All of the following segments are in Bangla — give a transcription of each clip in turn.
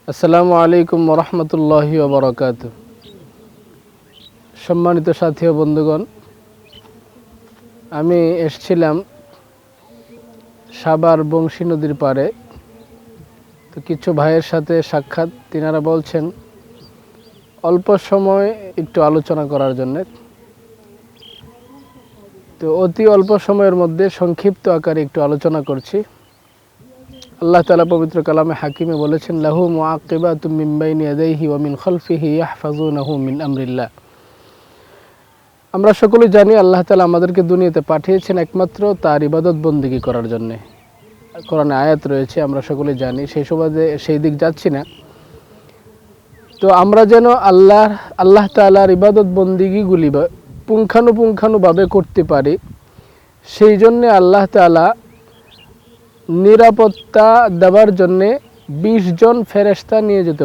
আসসালামু আলাইকুম ওয়া রাহমাতুল্লাহি ওয়া বারাকাতুহু। সম্মানিত সাথী ও বন্ধুগণ, আমি এসেছিলাম সাভার বংশী নদীর পাড়ে। তো কিছু ভাইয়ের সাথে সাক্ষাৎ, তিনারা বলছেন অল্প সময় একটু আলোচনা করার জন্য। তো অতি অল্প সময়ের মধ্যে সংক্ষিপ্ত আকারে একটু আলোচনা করছি। আল্লাহ তাআলা পবিত্র কালামে হাকিমে বলেছেন, লাহু মুআক্কিবাতুম মিন বাইনি ইয়াদাইহি ওয়া মিন খালফিহি ইয়াহফাযুনাহু মিন আমরিল্লাহ। আমরা সকলেই জানি আল্লাহ তাআলা আমাদেরকে দুনিয়াতে পাঠিয়েছেন একমাত্র তার ইবাদত বন্দেগী করার জন্য। কোরআনে আয়াত রয়েছে, আমরা সকলেই জানি, সেই সুবাদে সেই দিক যাচ্ছি না। তো আমরা যেন আল্লাহ তাআলার ইবাদত বন্দেগীগুলি পুঙ্খানুপুঙ্খানুভাবে করতে পারি, সেই জন্যে আল্লাহ তাআলা নিরাপত্তা দেওয়ার জন্যে 20 জন ফেরেশতা নিয়োজিত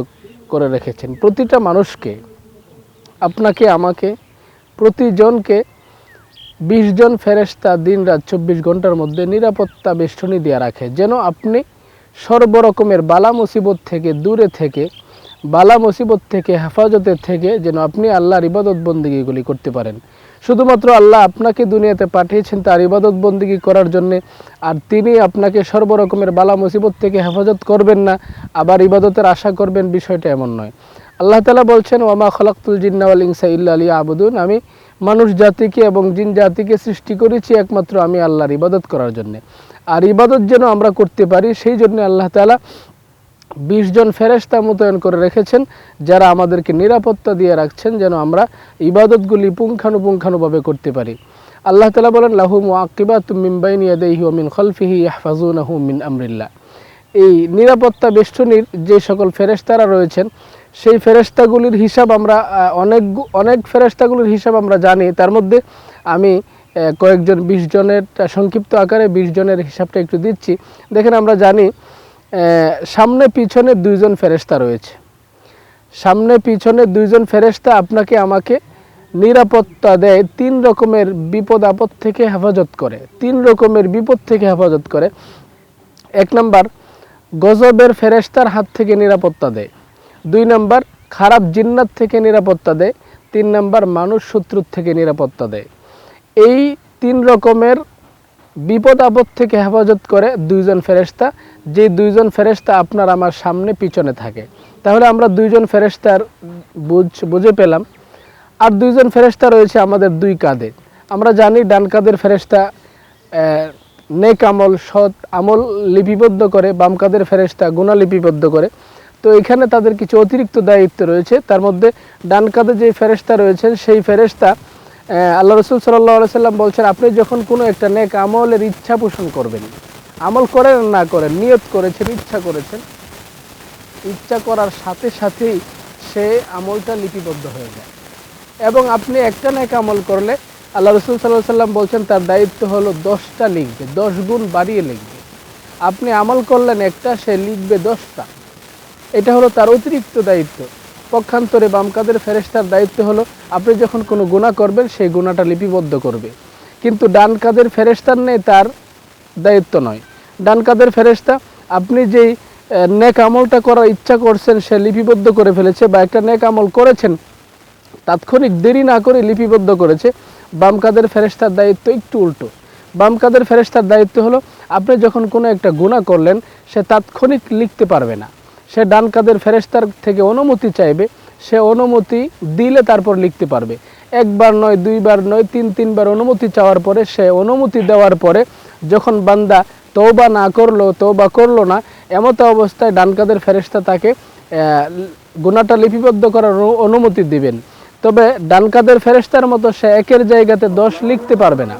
করে রেখেছেন। প্রতিটা মানুষকে, আপনাকে আমাকে, প্রতিজনকে 20 জন ফেরেশতা দিন রাত 24 ঘন্টার মধ্যে নিরাপত্তা বেষ্টনী দিয়ে রাখে, যেন আপনি সর্বরকমের বালা মুসিবত থেকে দূরে থেকে, বালা মুসিবত থেকে, হেফাজতের থেকে যেন আপনি আল্লাহর ইবাদত বন্দেগীগুলি করতে পারেন। শুধুমাত্র আল্লাহ আপনাকে দুনিয়াতে পাঠিয়েছেন তার ইবাদত বন্দেগী করার জন্যে, আর তিনি আপনাকে সর্বরকমের বালা মুসিবত থেকে হেফাজত করবেন না, আবার ইবাদতের আশা করবেন, বিষয়টা এমন নয়। আল্লাহ তাআলা বলছেন, ওয়ামা খলাকতুল জিন্না ওয়াল ইনসা ইল্লা লিয়াবুদুন, আমি মানুষ জাতিকে এবং জিন জাতিকে সৃষ্টি করেছি একমাত্র আমি আল্লাহর ইবাদত করার জন্য। আর ইবাদত যেন আমরা করতে পারি, সেই জন্য আল্লাহ তাআলা 20 জন ফেরেশতা মোতায়েন করে রেখেছেন, যারা আমাদেরকে নিরাপত্তা দিয়ে রাখছেন যেন আমরা ইবাদতগুলি পুঙ্খানুপুঙ্খানুভাবে করতে পারি। আল্লাহ তাআলা বলেন, লাহু মুআক্কিবাতুম মিন বাইনি ইয়াদাইহি ওয়া মিন খালফিহি ইয়াহফাযুনাহু মিন আমরিল্লাহ। এই নিরাপত্তা বেষ্টনীর যে সকল ফেরেশতারা রয়েছেন, সেই ফেরেশতাগুলির হিসাব আমরা অনেক ফেরেশতাগুলির হিসাব আমরা জানি। তার মধ্যে আমি কয়েকজন 20 জনের সংক্ষিপ্ত আকারে 20 জনের হিসাবটা একটু দিচ্ছি। দেখেন, আমরা জানি সামনে পিছনে 2 জন ফেরেশতা রয়েছে। সামনে পিছনে 2 জন ফেরেশতা আপনাকে আমাকে নিরাপত্তা দেয়, 3 রকমের বিপদ আপদ থেকে হেফাজত করে। 3 রকমের বিপদ থেকে হেফাজত করে। 1 নম্বর, গজবের ফেরেশতার হাত থেকে নিরাপত্তা দেয়। 2 নম্বর, খারাপ জিন্নাত থেকে নিরাপত্তা দেয়। 3 নম্বর, মানুষ শত্রুর থেকে নিরাপত্তা দেয়। এই 3 রকমের বিপদ আপদ থেকে হেফাজত করে 2 জন ফেরেশতা, যে 2 জন ফেরেশতা আপনার আমার সামনে পিছনে থাকে। তাহলে আমরা 2 জন ফেরেশতার বুঝে পেলাম। আর 2 জন ফেরেশতা রয়েছে আমাদের 2 কাঁধে। আমরা জানি ডান কাঁধের ফেরেশতা নেক আমল, সৎ আমল লিপিবদ্ধ করে, বাম কাঁধের ফেরেশতা গুনাহ লিপিবদ্ধ করে। তো এখানে তাদের কিছু অতিরিক্ত দায়িত্ব রয়েছে। তার মধ্যে ডান কাঁধে যে ফেরেশতা রয়েছেন, সেই ফেরেশতা আল্লাহ রাসূল সাল্লাল্লাহু আলাইহি সাল্লাম বলছেন, আপনি যখন কোনো একটা নেক আমলের ইচ্ছা পোষণ করবেন, আমল করেন না করেন, নিয়ত করেছেন, ইচ্ছা করেছেন, ইচ্ছা করার সাথে সাথেই সে আমলটা লিপিবদ্ধ হয়ে যায়। এবং আপনি একটা নেক আমল করলে আল্লাহ রাসূল সাল্লাল্লাহু আলাইহি সাল্লাম বলছেন তার দায়িত্ব হলো 10টা লিখবে, 10 গুণ বাড়িয়ে লিখবে। আপনি আমল করলেন একটা, সে লিখবে 10টা। এটা হলো তার অতিরিক্ত দায়িত্ব। পক্ষান্তরে বাম কাঁধের ফেরেশতার দায়িত্ব হলো আপনি যখন কোনো গুনাহ করবেন সেই গুনাহটা লিপিবদ্ধ করবে। কিন্তু ডান কাঁধের ফেরেশতার নেই, তার দায়িত্ব নয়। ডান কাঁধের ফেরেশতা আপনি যেই নেক আমলটা করার ইচ্ছা করছেন সে লিপিবদ্ধ করে ফেলেছে, বা একটা নেক আমল করেছেন তাৎক্ষণিক দেরি না করে লিপিবদ্ধ করেছে। বাম কাঁধের ফেরেশতার দায়িত্ব একটু উল্টো। বাম কাঁধের ফেরেশতার দায়িত্ব হলো আপনি যখন কোনো একটা গুনাহ করলেন সে তাৎক্ষণিক লিখতে পারবে না, সে ডান কাঁধের ফেরেশতার থেকে অনুমতি চাইবে, সে অনুমতি দিলে তারপর লিখতে পারবে। একবার নয়, 2 বার নয়, 3 বার অনুমতি চাওয়ার পরে, সে অনুমতি দেওয়ার পরে যখন বান্দা তওবা করলো না, এমত অবস্থায় ডান কাঁধের ফেরেশতা তাকে গুনাহটা লিপিবদ্ধ করার অনুমতি দিবেন। তবে ডান কাঁধের ফেরেশতার মতো সে একের জায়গাতে 10 লিখতে পারবে না।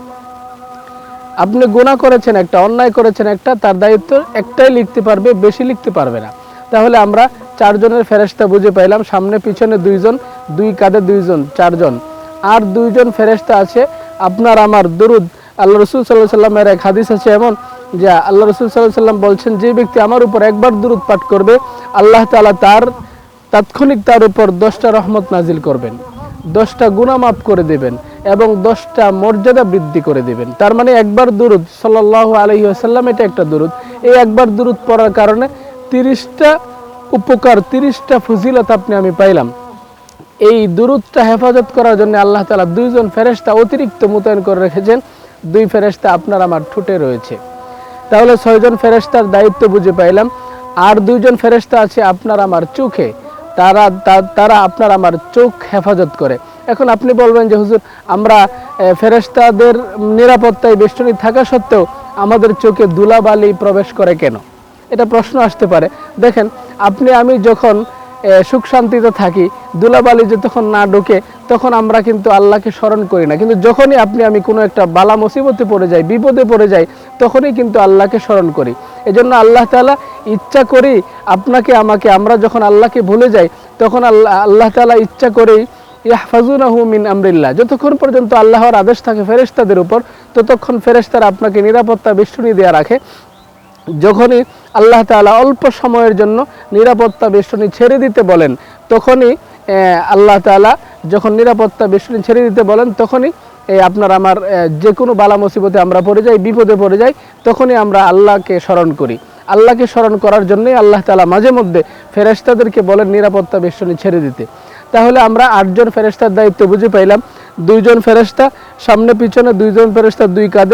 আপনি গুনাহ করেছেন একটা, অন্যায় করেছেন একটা, তার দায়িত্ব একটাই লিখতে পারবে, বেশি লিখতে পারবে না। তাহলে আমরা 4 জনের ফেরেশতা বুঝে পাইলাম। সামনে পিছনে 2 জন, 2 কাঁধে 2 জন, 4 জন। আর 2 জন ফেরেশতা আছে আপনার আমার দরুদ। আল্লাহ রাসূল সাল্লাল্লাহু আলাইহি সাল্লামের এক হাদিস আছে এমন, যে আল্লাহ রাসূল সাল্লাল্লাহু আলাইহি সাল্লাম বলছেন, যে ব্যক্তি আমার উপর একবার দরুদ পাঠ করবে, আল্লাহ তাআলা তাৎক্ষণিক তার উপর 10টা রহমত নাজিল করবেন, 10টা গুনাহ মাফ করে দেবেন এবং 10টা মর্যাদা বৃদ্ধি করে দেবেন। তার মানে একবার দরুদ সাল্লাল্লাহু আলাইহি ওয়াসাল্লাম, এটা একটা দরুদ। এই একবার দরুদ পড়ার কারণে 30টা উপকার, 30টা ফজিলত আমি পাইলাম। এই দুরূদটা হেফাজত করার জন্য আল্লাহ তাআলা 2 জন ফেরেশতা অতিরিক্ত মোতায়েন করে রেখেছেন। 2 ফেরেশতা আপনার আমার ঠোঁটে রয়েছে। তাহলে 6 জন ফেরেশতার দায়িত্ব বুঝে পাইলাম। আর 2 জন ফেরেশতা আছে আপনার আমার চোখে, তারা আপনার আমার চোখ হেফাজত করে। এখন আপনি বলবেন যে হুজুর, আমরা ফেরেশতাদের নিরাপত্তায় বেষ্টনী থাকা সত্ত্বেও আমাদের চোখে ধুলাবালি প্রবেশ করে কেন? এটা প্রশ্ন আসতে পারে। দেখেন, আপনি আমি যখন সুখ শান্তিতে থাকি, ধুলাবালি যতক্ষণ না ঢোকে তখন আমরা কিন্তু আল্লাহকে স্মরণ করি না। কিন্তু যখনই আপনি আমি কোনো একটা বালা মুসিবতে পড়ে যাই, বিপদে পড়ে যাই, তখনই কিন্তু আল্লাহকে স্মরণ করি। এজন্য আল্লাহ তাআলা ইচ্ছা করেই আপনাকে আমাকে, আমরা যখন আল্লাহকে ভুলে যাই তখন আল্লাহ তাআলা ইচ্ছা করেই ইয়াহফাজুনাহু মিন আমরিল্লাহ, যতক্ষণ পর্যন্ত আল্লাহর আদেশ থাকে ফেরেশতাদের উপর ততক্ষণ ফেরেশতারা আপনাকে নিরাপত্তা বেষ্টনী দেয়া রাখে। যখনই আল্লাহ তাআলা অল্প সময়ের জন্য নিরাপত্তা বেষ্টনী ছেড়ে দিতে বলেন, তখনই আল্লাহ তাআলা যখন নিরাপত্তা বেষ্টনী ছেড়ে দিতে বলেন, তখনই আপনার আমার যে কোনো বালা মুসিবতে আমরা পড়ে যাই, বিপদে পড়ে যাই, তখনই আমরা আল্লাহকে স্মরণ করি। আল্লাহকে স্মরণ করার জন্যই আল্লাহ তাআলা মাঝে মধ্যে ফেরেশতাদেরকে বলেন নিরাপত্তা বেষ্টনী ছেড়ে দিতে। তাহলে আমরা 8 জন ফেরেশতার দায়িত্ব বুঝে পাইলাম। 2 জন ফেরেশতা সামনে পিছনে, 2 জন ফেরেশতা 2 কাঁধে,